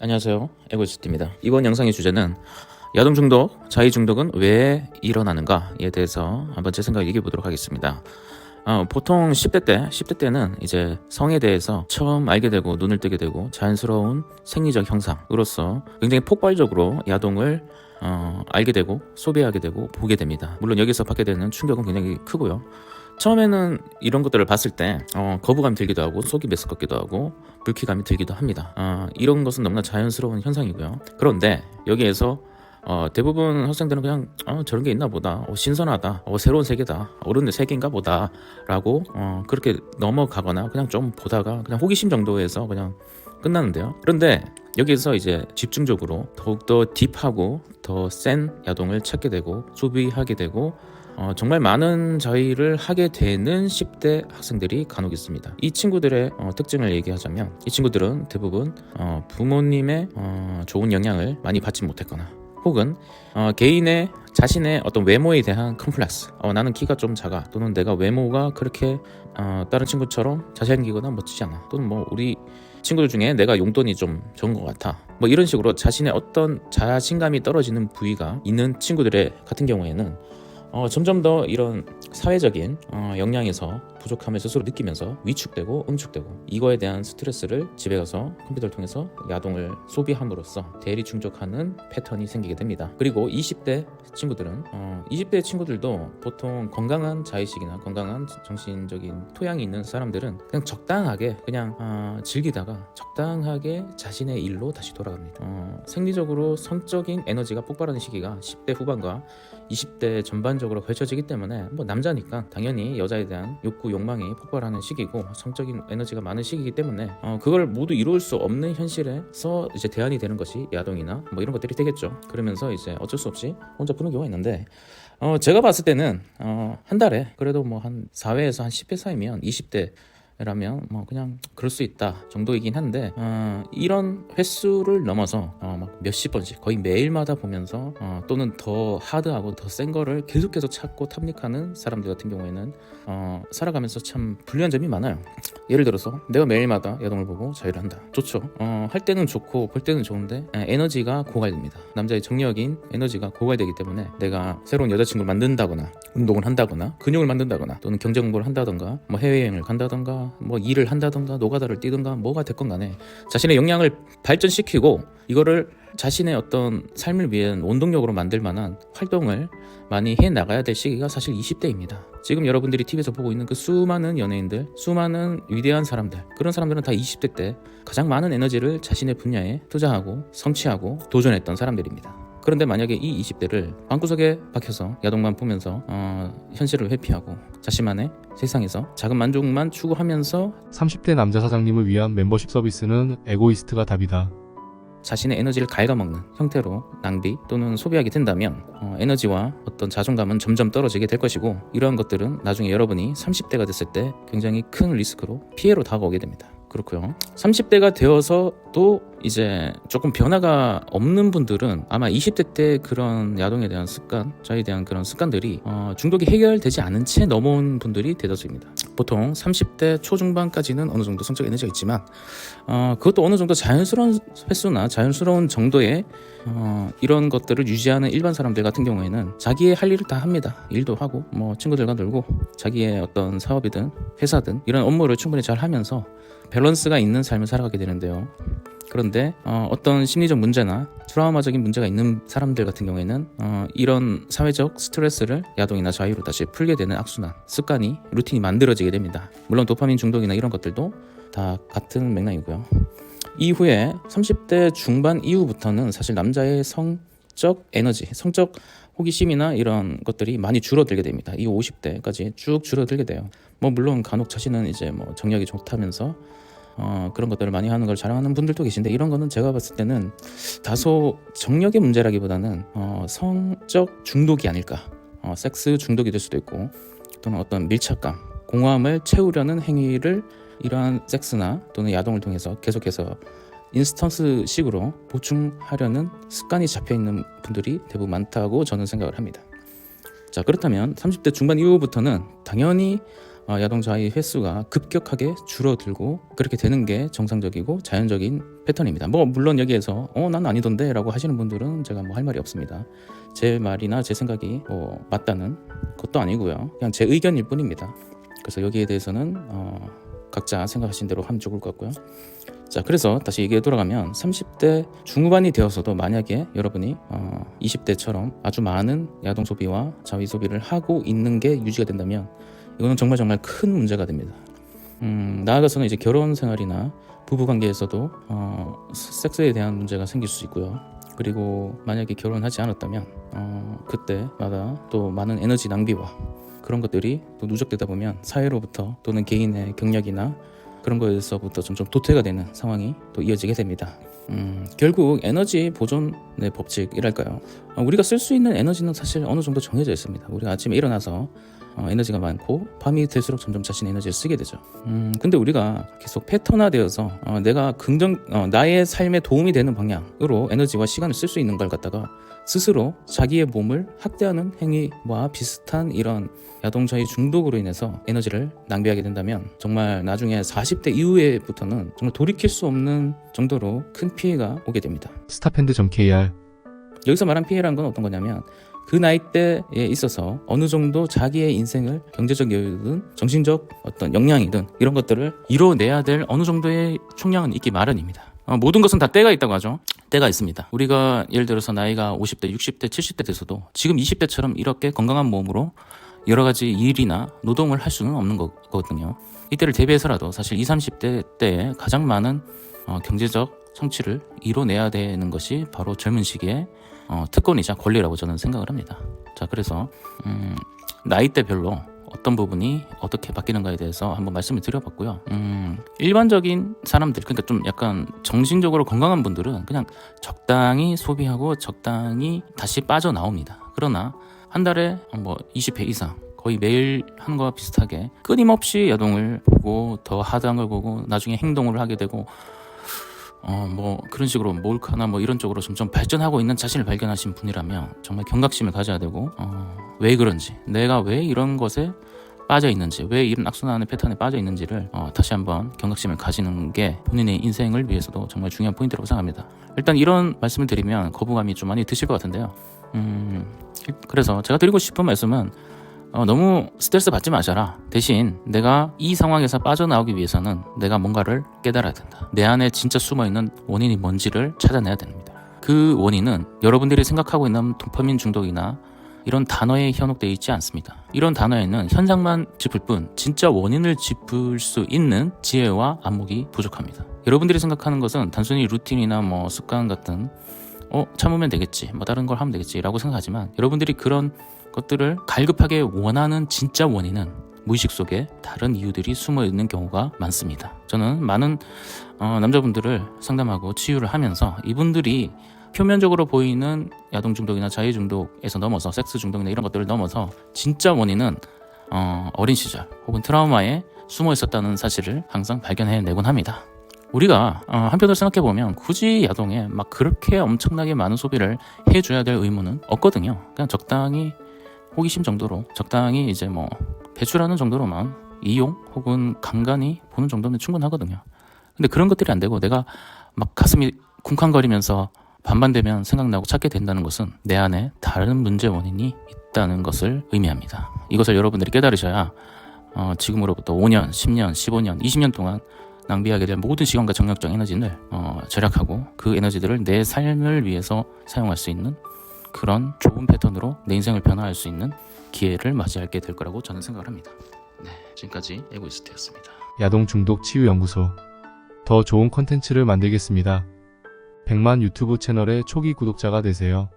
안녕하세요, 에고이스트입니다. 이번 영상의 주제는 야동 중독, 자위 중독은 왜 일어나는가에 대해서 한번 제 생각을 얘기해 보도록 하겠습니다. 보통 10대 때는 이제 성에 대해서 처음 알게 되고 눈을 뜨게 되고 자연스러운 생리적 형상으로서 굉장히 폭발적으로 야동을 알게 되고 소비하게 되고 보게 됩니다. 물론 여기서 받게 되는 충격은 굉장히 크고요. 처음에는 이런 것들을 봤을 때 거부감이 들기도 하고 속이 메스껍기도 하고 불쾌감이 들기도 합니다. 이런 것은 너무나 자연스러운 현상이고요. 그런데 여기에서 대부분 학생들은 그냥 저런 게 있나 보다, 신선하다, 새로운 세계다, 어른의 세계인가 보다 라고 그렇게 넘어가거나 그냥 좀 보다가 그냥 호기심 정도에서 그냥 끝나는데요. 그런데 여기에서 이제 집중적으로 더욱더 딥하고 더 센 야동을 찾게 되고 소비하게 되고 정말 많은 자위를 하게 되는 10대 학생들이 간혹 있습니다. 이 친구들의 특징을 얘기하자면, 이 친구들은 대부분 부모님의 좋은 영향을 많이 받지 못했거나 혹은 개인의 자신의 어떤 외모에 대한 컴플렉스, 나는 키가 좀 작아, 또는 내가 외모가 그렇게 다른 친구처럼 잘생기거나 멋지지 않아, 또는 뭐 우리 친구들 중에 내가 용돈이 좀 적은 것 같아, 뭐 이런 식으로 자신의 어떤 자신감이 떨어지는 부위가 있는 친구들의 같은 경우에는 점점 더 이런 사회적인 역량에서 부족함을 스스로 느끼면서 위축되고 응축되고, 이거에 대한 스트레스를 집에 가서 컴퓨터를 통해서 야동을 소비함으로써 대리 충족하는 패턴이 생기게 됩니다. 그리고 20대 친구들은 20대 친구들도 보통 건강한 자의식이나 건강한 정신적인 토양이 있는 사람들은 그냥 적당하게 그냥 즐기다가 적당하게 자신의 일로 다시 돌아갑니다. 생리적으로 성적인 에너지가 폭발하는 시기가 10대 후반과 20대 전반적으로 펼쳐지기 때문에, 뭐 남자니까 당연히 여자에 대한 욕구, 욕망이 폭발하는 시기고 성적인 에너지가 많은 시기이기 때문에 그걸 모두 이룰 수 없는 현실에서 이제 대안이 되는 것이 야동이나 뭐 이런 것들이 되겠죠. 그러면서 이제 어쩔 수 없이 혼자 푸는 경우가 있는데, 제가 봤을 때는 한 달에 그래도 뭐 한 4회에서 한 10회 사이면 20대 라면 뭐 그냥 그럴 수 있다 정도이긴 한데, 이런 횟수를 넘어서 막 몇십 번씩 거의 매일마다 보면서 또는 더 하드하고 더 센 거를 계속해서 찾고 탐닉하는 사람들 같은 경우에는 살아가면서 참 불리한 점이 많아요. 예를 들어서 내가 매일마다 야동을 보고 자유를 한다. 좋죠. 할 때는 좋고 볼 때는 좋은데 에너지가 고갈됩니다. 남자의 정력인 에너지가 고갈되기 때문에 내가 새로운 여자친구를 만든다거나 운동을 한다거나 근육을 만든다거나 또는 경제 공부를 한다던가 뭐 해외여행을 간다던가 뭐 일을 한다던가 노가다를 뛰던가 뭐가 됐건 간에 자신의 역량을 발전시키고 이거를 자신의 어떤 삶을 위한 원동력으로 만들 만한 활동을 많이 해나가야 될 시기가 사실 20대입니다. 지금 여러분들이 TV에서 보고 있는 그 수많은 연예인들, 수많은 위대한 사람들, 그런 사람들은 다 20대 때 가장 많은 에너지를 자신의 분야에 투자하고 성취하고 도전했던 사람들입니다. 그런데 만약에 이 20대를 방구석에 박혀서 야동만 보면서 현실을 회피하고 자신만의 세상에서 작은 만족만 추구하면서 30대 남자 사장님을 위한 멤버십 서비스는 에고이스트가 답이다. 자신의 에너지를 갉아먹는 형태로 낭비 또는 소비하게 된다면 에너지와 어떤 자존감은 점점 떨어지게 될 것이고, 이러한 것들은 나중에 여러분이 30대가 됐을 때 굉장히 큰 리스크로 피해로 다가오게 됩니다. 그렇고요. 30대가 되어서 또 이제 조금 변화가 없는 분들은 아마 20대 때 그런 야동에 대한 습관, 자에 대한 그런 습관들이 중독이 해결되지 않은 채 넘어온 분들이 대다수입니다. 보통 30대 초중반까지는 어느 정도 성적 에너지가 있지만 그것도 어느 정도 자연스러운 횟수나 자연스러운 정도의 이런 것들을 유지하는 일반 사람들 같은 경우에는 자기의 할 일을 다 합니다. 일도 하고 뭐 친구들과 놀고 자기의 어떤 사업이든 회사든 이런 업무를 충분히 잘 하면서 밸런스가 있는 삶을 살아가게 되는데요. 그런데 어떤 심리적 문제나 트라우마적인 문제가 있는 사람들 같은 경우에는 이런 사회적 스트레스를 야동이나 자유로 다시 풀게 되는 악순환, 습관이, 루틴이 만들어지게 됩니다. 물론 도파민 중독이나 이런 것들도 다 같은 맥락이고요. 이후에 30대 중반 이후부터는 사실 남자의 성적 에너지, 성적 호기심이나 이런 것들이 많이 줄어들게 됩니다. 이 50대까지 쭉 줄어들게 돼요. 뭐 물론 간혹 자신은 이제 뭐 정력이 좋다면서 그런 것들을 많이 하는 걸 자랑하는 분들도 계신데, 이런 거는 제가 봤을 때는 다소 정력의 문제라기보다는 성적 중독이 아닐까. 섹스 중독이 될 수도 있고, 또는 어떤 밀착감, 공허함을 채우려는 행위를 이러한 섹스나 또는 야동을 통해서 계속해서 인스턴스식으로 보충하려는 습관이 잡혀있는 분들이 대부분 많다고 저는 생각을 합니다. 자, 그렇다면 30대 중반 이후부터는 당연히 야동 자위 횟수가 급격하게 줄어들고 그렇게 되는 게 정상적이고 자연적인 패턴입니다. 뭐 물론 여기에서 난 아니던데 라고 하시는 분들은 제가 뭐 할 말이 없습니다. 제 말이나 제 생각이 뭐 맞다는 것도 아니고요. 그냥 제 의견일 뿐입니다. 그래서 여기에 대해서는 각자 생각하신 대로 하면 좋을 것 같고요. 자, 그래서 다시 얘기에 돌아가면 30대 중후반이 되어서도 만약에 여러분이 20대처럼 아주 많은 야동 소비와 자위 소비를 하고 있는 게 유지가 된다면 이거는 정말 큰 문제가 됩니다. 나아가서는 이제 결혼 생활이나 부부 관계에서도 섹스에 대한 문제가 생길 수 있고요. 그리고 만약에 결혼하지 않았다면 그때마다 또 많은 에너지 낭비와 그런 것들이 또 누적되다 보면 사회로부터 또는 개인의 경력이나 그런 거에서부터 점점 도태가 되는 상황이 또 이어지게 됩니다. 결국 에너지 보존의 법칙이랄까요. 우리가 쓸 수 있는 에너지는 사실 어느 정도 정해져 있습니다. 우리가 아침에 일어나서 에너지가 많고 밤이 될수록 점점 자신의 에너지를 쓰게 되죠. 근데 우리가 계속 패턴화되어서 내가 나의 삶에 도움이 되는 방향으로 에너지와 시간을 쓸 수 있는 걸 갖다가 스스로 자기의 몸을 학대하는 행위와 비슷한 이런 야동자위 중독으로 인해서 에너지를 낭비하게 된다면 정말 나중에 40대 이후에부터는 정말 돌이킬 수 없는 정도로 큰 피해가 오게 됩니다. 스타팬드.kr 여기서 말한 피해라는 건 어떤 거냐면 그 나이대에 있어서 어느 정도 자기의 인생을 경제적 여유든 정신적 어떤 역량이든 이런 것들을 이뤄내야 될 어느 정도의 총량은 있기 마련입니다. 모든 것은 다 때가 있다고 하죠. 때가 있습니다. 우리가 예를 들어서 나이가 50대, 60대, 70대 돼서도 지금 20대처럼 이렇게 건강한 몸으로 여러 가지 일이나 노동을 할 수는 없는 거거든요. 이때를 대비해서라도 사실 20, 30대 때에 가장 많은 경제적 성취를 이뤄내야 되는 것이 바로 젊은 시기에 특권이자 권리라고 저는 생각을 합니다. 자, 그래서 나이대별로 어떤 부분이 어떻게 바뀌는가에 대해서 한번 말씀을 드려봤고요. 일반적인 사람들, 그러니까 좀 약간 정신적으로 건강한 분들은 그냥 적당히 소비하고 적당히 다시 빠져나옵니다. 그러나 한 달에 뭐 20회 이상 거의 매일 하는 거와 비슷하게 끊임없이 야동을 보고 더 하드한 걸 보고 나중에 행동을 하게 되고 뭐 그런 식으로 몰카나 뭐 이런 쪽으로 점점 발전하고 있는 자신을 발견하신 분이라면 정말 경각심을 가져야 되고 왜 그런지, 내가 왜 이런 것에 빠져 있는지, 왜 이런 악순환의 패턴에 빠져 있는지를 다시 한번 경각심을 가지는 게 본인의 인생을 위해서도 정말 중요한 포인트라고 생각합니다. 일단 이런 말씀을 드리면 거부감이 좀 많이 드실 것 같은데요. 그래서 제가 드리고 싶은 말씀은 너무 스트레스 받지 마셔라. 대신 내가 이 상황에서 빠져나오기 위해서는 내가 뭔가를 깨달아야 된다. 내 안에 진짜 숨어있는 원인이 뭔지를 찾아내야 됩니다. 그 원인은 여러분들이 생각하고 있는 도파민 중독이나 이런 단어에 현혹되어 있지 않습니다. 이런 단어에는 현상만 짚을 뿐 진짜 원인을 짚을 수 있는 지혜와 안목이 부족합니다. 여러분들이 생각하는 것은 단순히 루틴이나 뭐 습관 같은 참으면 되겠지, 뭐 다른 걸 하면 되겠지 라고 생각하지만 여러분들이 그런 것들을 갈급하게 원하는 진짜 원인은 무의식 속에 다른 이유들이 숨어 있는 경우가 많습니다. 저는 많은 남자분들을 상담하고 치유를 하면서 이분들이 표면적으로 보이는 야동 중독이나 자위 중독에서 넘어서 섹스 중독이나 이런 것들을 넘어서 진짜 원인은 어린 시절 혹은 트라우마에 숨어 있었다는 사실을 항상 발견해내곤 합니다. 우리가 한편으로 생각해보면 굳이 야동에 막 그렇게 엄청나게 많은 소비를 해줘야 될 의무는 없거든요. 그냥 적당히 호기심 정도로, 적당히 이제 뭐 배출하는 정도로만 이용 혹은 간간히 보는 정도면 충분하거든요. 근데 그런 것들이 안 되고 내가 막 가슴이 쿵쾅거리면서 밤만 되면 생각나고 찾게 된다는 것은 내 안에 다른 문제 원인이 있다는 것을 의미합니다. 이것을 여러분들이 깨달으셔야 지금으로부터 5년, 10년, 15년, 20년 동안 낭비하게 될 모든 시간과 정력적 에너지를 절약하고 그 에너지들을 내 삶을 위해서 사용할 수 있는 그런 좋은 패턴으로 내 인생을 변화할 수 있는 기회를 맞이하게 될 거라고 저는 생각을 합니다. 네, 지금까지 에고이스트였습니다. 야동 중독 치유 연구소. 더 좋은 컨텐츠를 만들겠습니다. 100만 유튜브 채널의 초기 구독자가 되세요.